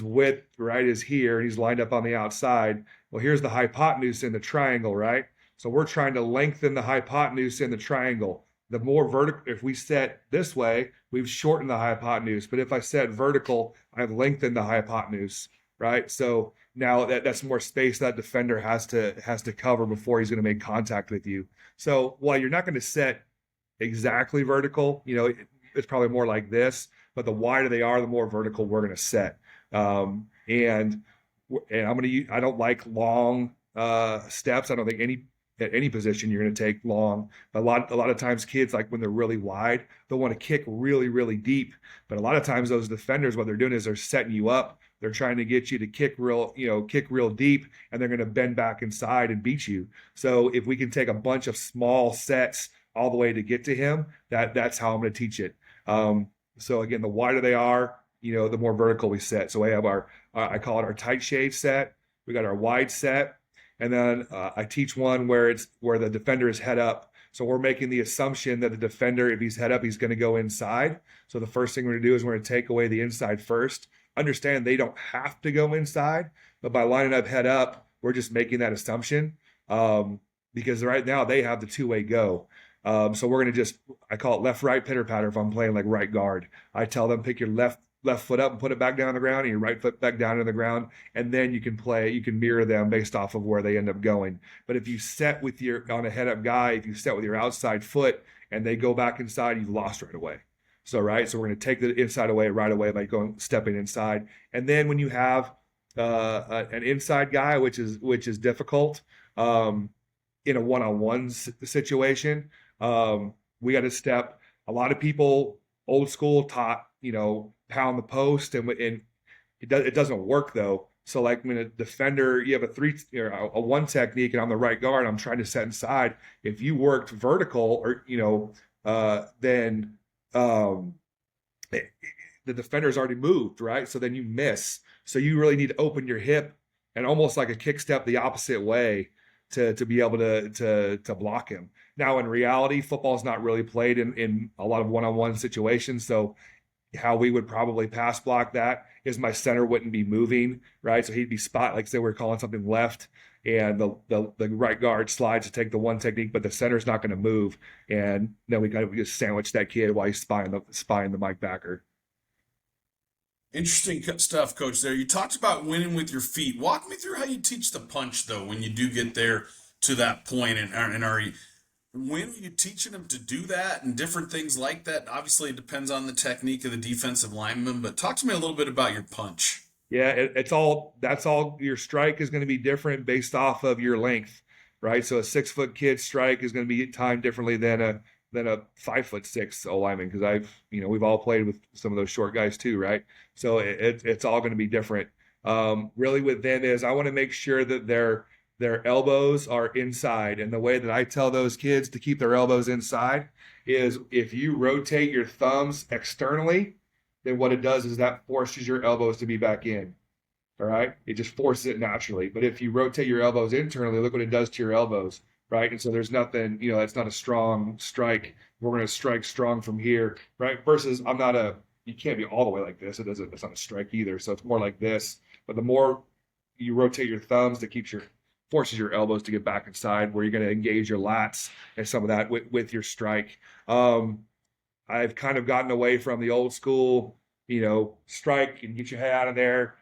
width, right, is here, and he's lined up on the outside. Well, here's the hypotenuse in the triangle, right? So we're trying to lengthen the hypotenuse in the triangle. The more vertical, if we set this way, we've shortened the hypotenuse. But if I set vertical, I've lengthened the hypotenuse. right? So now that's more space that defender has to cover before he's going to make contact with you. So while you're not going to set exactly vertical, it's probably more like this, but the wider they are, the more vertical we're going to set. And I'm going to use, I don't like long steps. I don't think at any position you're going to take long. A lot of times kids, like when they're really wide, they'll want to kick really, really deep. But a lot of times those defenders, what they're doing is they're setting you up. They're trying to get you to kick real deep, and they're going to bend back inside and beat you. So if we can take a bunch of small sets all the way to get to him, that's how I'm going to teach it. So again, the wider they are, the more vertical we set. So we have our I call it our tight shade set. We got our wide set, and then I teach one where the defender is head up. So we're making the assumption that the defender, if he's head up, he's going to go inside. So the first thing we're going to do is we're going to take away the inside first. Understand they don't have to go inside, but by lining up head up, we're just making that assumption because right now they have the two-way go. So we're going to I call it left right pitter patter if I'm playing like right guard. I tell them pick your left foot up and put it back down on the ground, and your right foot back down on the ground, and then you can mirror them based off of where they end up going. But if you set with on a head up guy, if you set with your outside foot and they go back inside, you've lost right away. So we're going to take the inside away right away by stepping inside, and then when you have an inside guy, which is difficult in a one-on-one situation, we got to step. A lot of people old school taught pound the post, and it doesn't work though. So like when a defender, you have a three or a one technique, and I'm the right guard, I'm trying to set inside. If you worked vertical, or then the defender's already moved, right? So then you miss. So you really need to open your hip and almost like a kick step the opposite way to be able to block him. Now in reality, football is not really played in a lot of one-on-one situations. So how we would probably pass block that is my center wouldn't be moving, right? So he'd be like say we're calling something left, and the right guard slides to take the one technique, but the center's not going to move, and then we just sandwich that kid while he's spying the Mike backer. Interesting stuff, Coach. There, you talked about winning with your feet. Walk me through how you teach the punch, though, when you do get there to that point, and when are you teaching them to do that and different things like that? Obviously, it depends on the technique of the defensive lineman, but talk to me a little bit about your punch. Yeah, that's all. Your strike is going to be different based off of your length, right? So a 6 foot kid strike is going to be timed differently than a 5'6" O lineman, because we've all played with some of those short guys too, right? So it's all going to be different. Really, with them is I want to make sure that their elbows are inside, and the way that I tell those kids to keep their elbows inside is if you rotate your thumbs externally, then what it does is that forces your elbows to be back in. All right. It just forces it naturally. But if you rotate your elbows internally, look what it does to your elbows. Right. And so there's nothing, it's not a strong strike. We're going to strike strong from here. Right. Versus you can't be all the way like this. It's not a strike either. So it's more like this. But the more you rotate your thumbs, forces your elbows to get back inside, where you're going to engage your lats and some of that with your strike. I've kind of gotten away from the old school, strike and get your head out of there.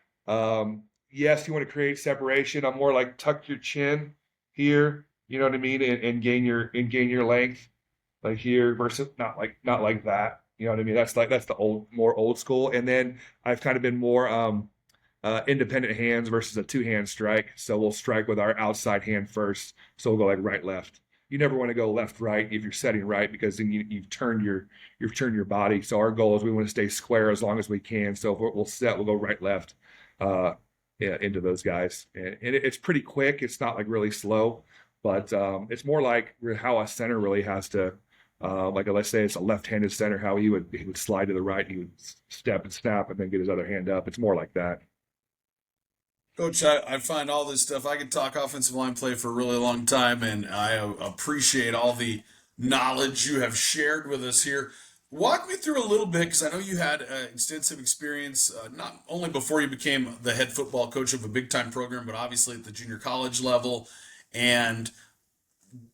Yes, you want to create separation. I'm more like tuck your chin here, you know what I mean, and gain your length, like here, versus not like that. You know what I mean? That's the more old school. And then I've kind of been more independent hands versus a two-hand strike. So we'll strike with our outside hand first. So we'll go like right left. You never want to go left right if you're setting right, because then you've turned your body. So our goal is we want to stay square as long as we can. So if we'll go right left into those guys, and it's pretty quick. It's not like really slow, but it's more like how a center really has to. Like let's say it's a left-handed center, how he would slide to the right, he would step and snap, and then get his other hand up. It's more like that. Coach, I find all this stuff. I could talk offensive line play for a really long time, and I appreciate all the knowledge you have shared with us here. Walk me through a little bit, because I know you had extensive experience, not only before you became the head football coach of a big time program, but obviously at the junior college level, and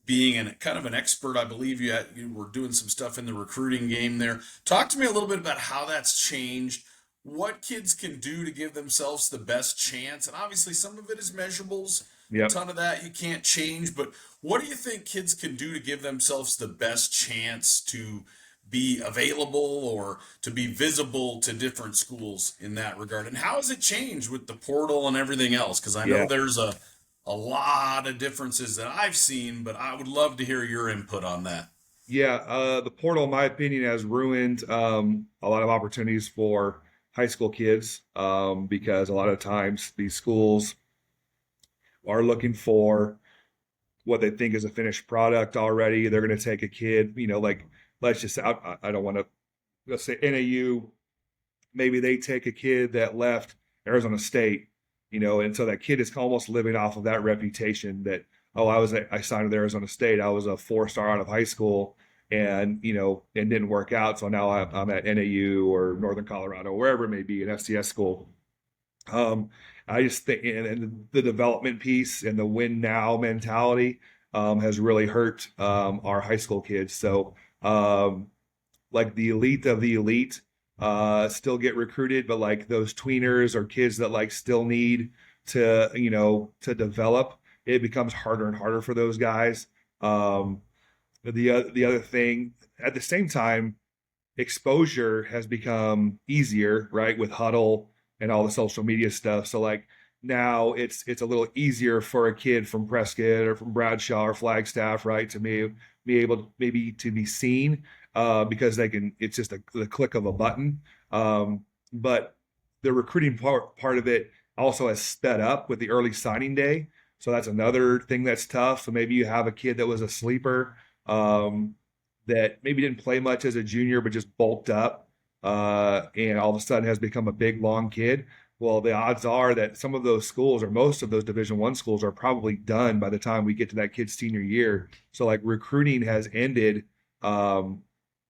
being kind of an expert. I believe you were doing some stuff in the recruiting game there. Talk to me a little bit about how that's changed, what kids can do to give themselves the best chance. And obviously, some of it is measurables. A Yep. ton of that you can't change. But what do you think kids can do to give themselves the best chance to be available or to be visible to different schools in that regard? And how has it changed with the portal and everything else? Because I know Yeah. there's a lot of differences that I've seen, but I would love to hear your input on that. Yeah, the portal, in my opinion, has ruined a lot of opportunities for high school kids because a lot of times these schools are looking for what they think is a finished product already. They're going to take a kid, like let's just say, I don't want to, let's say NAU, maybe they take a kid that left Arizona State, and so that kid is almost living off of that reputation that, oh, I signed with Arizona State. I was a 4-star out of high school and, and didn't work out. So now I'm at NAU or Northern Colorado, wherever it may be, an FCS school. Um, I just think, and the development piece and the win now mentality has really hurt our high school kids. So, like the elite of the elite still get recruited, but like those tweeners or kids that like still need to develop, it becomes harder and harder for those guys. The other thing at the same time, exposure has become easier, right? With Huddle and all the social media stuff. So like now it's a little easier for a kid from Prescott or from Bradshaw or Flagstaff, right, to be able to, maybe to be seen because they can. It's just the click of a button. But the recruiting part of it also has sped up with the early signing day. So that's another thing that's tough. So maybe you have a kid that was a sleeper um, that maybe didn't play much as a junior, but just bulked up and all of a sudden has become a big, long kid. Well, the odds are that some of those schools or most of those Division I schools are probably done by the time we get to that kid's senior year. So like recruiting has ended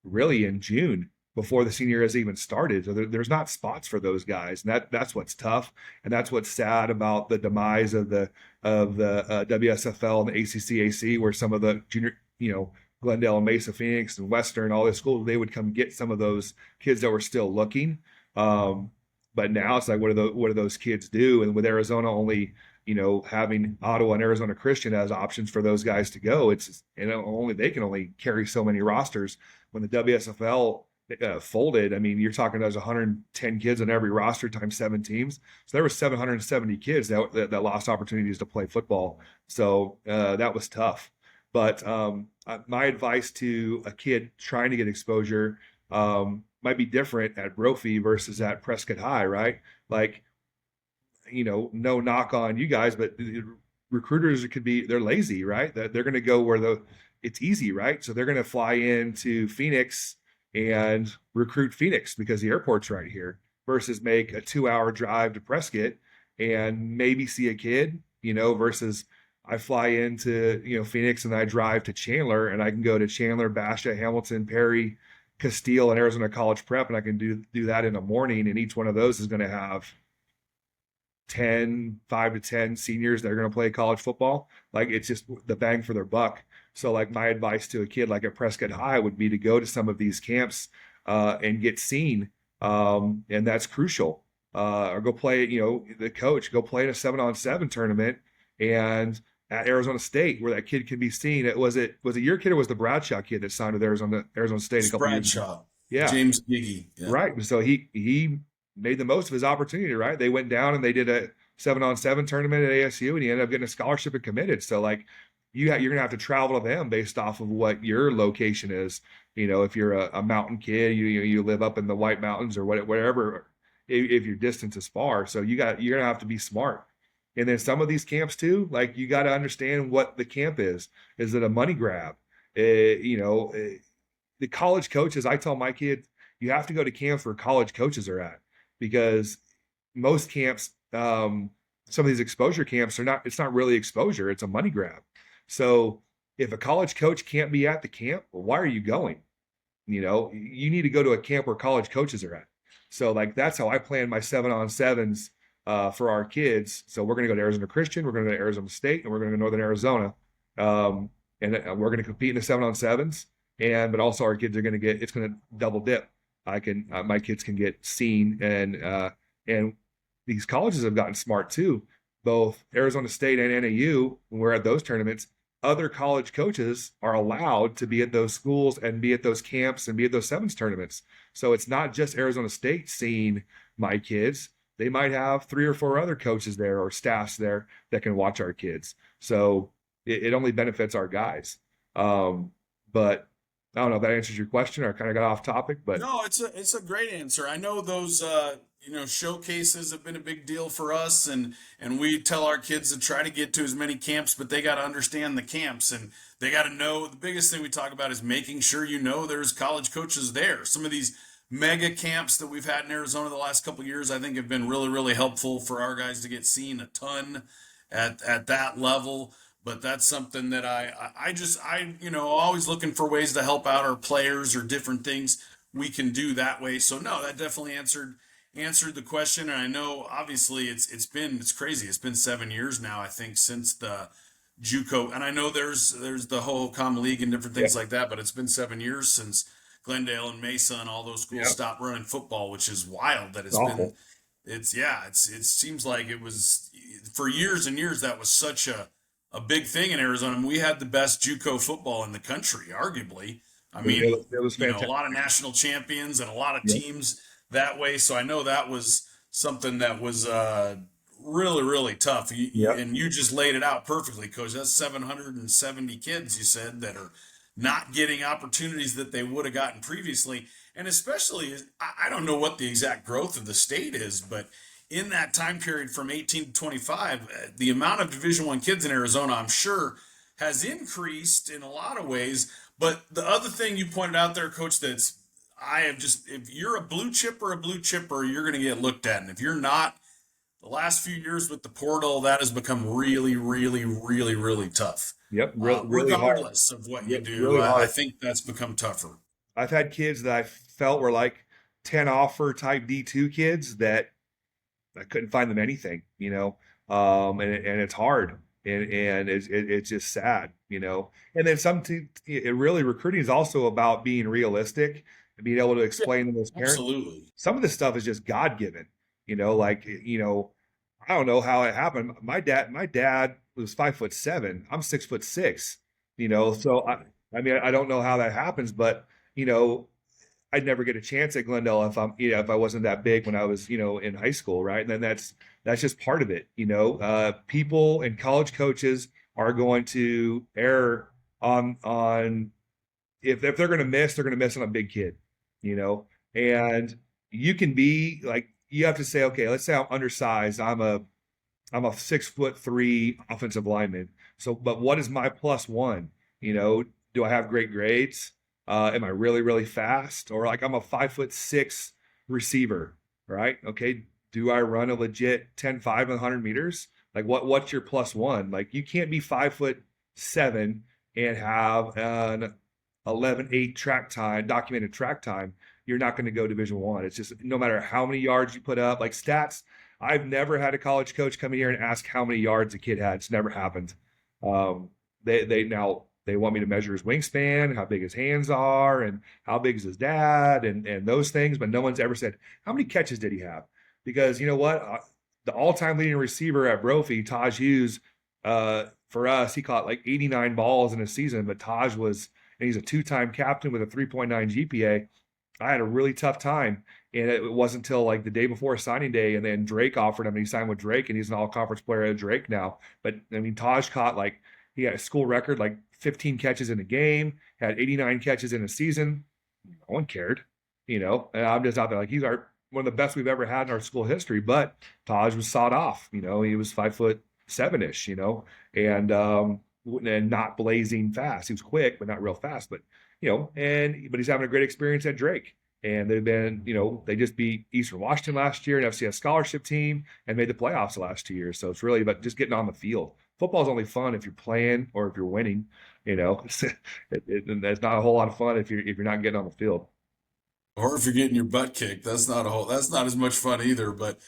really in June before the senior has even started. So there's not spots for those guys, and that's what's tough, and that's what's sad about the demise of the WSFL and the ACCAC, where some of the junior, Glendale and Mesa, Phoenix, and Western, all these schools, they would come get some of those kids that were still looking. But now it's like, what do those kids do? And with Arizona only, having Ottawa and Arizona Christian as options for those guys to go, it's only they can only carry so many rosters. When the WSFL folded, I mean, you're talking there's 110 kids on every roster times 7 teams. So there were 770 kids that lost opportunities to play football. So that was tough. But my advice to a kid trying to get exposure might be different at Brophy versus at Prescott High, right? Like, no knock on you guys, but recruiters they're lazy, right? That they're going to go where it's easy, right? So they're going to fly into Phoenix and recruit Phoenix because the airport's right here versus make a 2-hour drive to Prescott and maybe see a kid, versus I fly into, Phoenix and I drive to Chandler and I can go to Chandler, Basha, Hamilton, Perry, Castile, and Arizona College Prep, and I can do that in the morning. And each one of those is going to have 5 to 10 seniors that are going to play college football. Like it's just the bang for their buck. So like my advice to a kid like at Prescott High would be to go to some of these camps and get seen. And that's crucial. Or go play, the coach, go play in a 7-on-7 tournament and at Arizona State where that kid can be seen. Was it your kid or was the Bradshaw kid that signed with Arizona State a couple years ago? Bradshaw, Yeah. James Giggy. Yeah. Right. So he made the most of his opportunity, right? They went down and they did a 7-on-7 tournament at ASU and he ended up getting a scholarship and committed. So like you're going to have to travel to them based off of what your location is. If you're a mountain kid, you live up in the White Mountains or whatever, if your distance is far. So you're going to have to be smart. And then some of these camps too, like you got to understand what the camp is. Is it a money grab? The college coaches, I tell my kids, you have to go to camps where college coaches are at because most camps, some of these exposure camps it's not really exposure, it's a money grab. So if a college coach can't be at the camp, well, why are you going? You need to go to a camp where college coaches are at. So like that's how I plan my 7-on-7s for our kids. So we're going to go to Arizona Christian, we're going to go to Arizona State, and we're going to go to Northern Arizona. And we're going to compete in the 7-on-7s. But also our kids are going to it's going to double dip. I can my kids can get seen, and these colleges have gotten smart too. Both Arizona State and NAU, when we're at those tournaments, other college coaches are allowed to be at those schools and be at those camps and be at those sevens tournaments. So it's not just Arizona State seeing my kids. They might have three or four other coaches there or staffs there that can watch our kids. So it only benefits our guys. But I don't know if that answers your question or I kind of got off topic, but No, it's a great answer. I know those showcases have been a big deal for us, and we tell our kids to try to get to as many camps, but they got to understand the camps, and they got to know. The biggest thing we talk about is making sure there's college coaches there. Some of these mega camps that we've had in Arizona the last couple of years, I think, have been really really helpful for our guys to get seen a ton at that level. But that's something that always looking for ways to help out our players or different things we can do that way. So no, that definitely answered the question. And I know obviously it's crazy. It's been 7 years now, I think, since the JUCO. And I know there's the Hohokam League and different yeah, things like that, but it's been 7 years since Glendale and Mesa and all those schools yeah, stopped running football, which is wild that it's it's been. awful. It seems like it was for years and years that was such a big thing in Arizona. I mean, we had the best JUCO football in the country, arguably. I mean, It was a fantastic. lot of national champions and a lot of Yep, teams that way. So I know that was something that was really, really tough. yep, And you just laid it out perfectly, Coach. That's 770 kids, you said, that are not getting opportunities that they would have gotten previously. And especially, I don't know what the exact growth of the state is, but in that time period from 18 to 25, the amount of Division One kids in Arizona, I'm sure, has increased in a lot of ways. But the other thing you pointed out there, Coach, if you're a blue chipper, you're going to get looked at. And if you're not, the last few years with the portal, that has become really, really, really, really tough. yep, really hard. Regardless of what you Yep, do, really I hard. think that's become tougher. I've had kids that I felt were like 10 offer type D2 kids that I couldn't find them anything, and it's hard and it's just sad, and then it really recruiting is also about being realistic and being able to Yeah, explain to those parents. absolutely. Some of this stuff is just God given, I don't know how it happened. My dad was 5'7". I'm 6'6", so I mean, I don't know how that happens, but you know, I'd never get a chance at Glendale if I wasn't that big when I was, in high school, right? And then that's just part of it. People and college coaches are going to err on if they're going to miss, they're going to miss on a big kid, you know. And you can be like you have to say, okay, let's say I'm undersized. I'm a 6'3" offensive lineman. So, but what is my plus one? Do I have great grades? Am I really, really fast? Or like I'm a 5'6" receiver, right? Okay. Do I run a legit 10-5 and 100 meters? Like what's your plus one? Like you can't be 5'7" and have an 11.8 track time, documented track time. You're not going to go Division One. It's just no matter how many yards you put up, like stats. I've never had a college coach come in here and ask how many yards a kid had. It's never happened. Um, they want me to measure his wingspan, how big his hands are, and how big is his dad, and those things. But no one's ever said how many catches did he have, because you know what, the all-time leading receiver at Brophy, Taj Hughes, for us, he caught like 89 balls in a season. But Taj was, and he's a two-time captain with a 3.9 GPA. I had a really tough time. And it wasn't until like the day before signing day, and then Drake offered him, and he signed with Drake, and he's an all-conference player at Drake now. But I mean, Taj caught like he had a school record like 15 catches in a game, had 89 catches in a season. No one cared. And I'm just out there like he's one of the best we've ever had in our school history. But Taj was sawed off. He was 5'7" ish. And not blazing fast. He was quick, but not real fast. But he's having a great experience at Drake. And they just beat Eastern Washington last year, an FCS scholarship team, and made the playoffs the last 2 years. So it's really about just getting on the field. Football is only fun if you're playing or if you're winning. It's not a whole lot of fun if you're not getting on the field. Or if you're getting your butt kicked, that's not as much fun either. But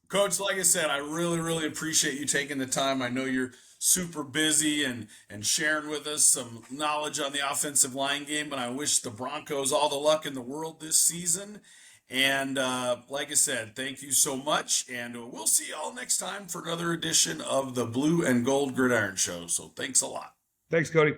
Coach, like I said, I really, really appreciate you taking the time. I know you're super busy and sharing with us some knowledge on the offensive line game. And I wish the Broncos all the luck in the world this season. And like I said, thank you so much. And we'll see y'all next time for another edition of the Blue and Gold Gridiron Show. So thanks a lot. Thanks, Cody.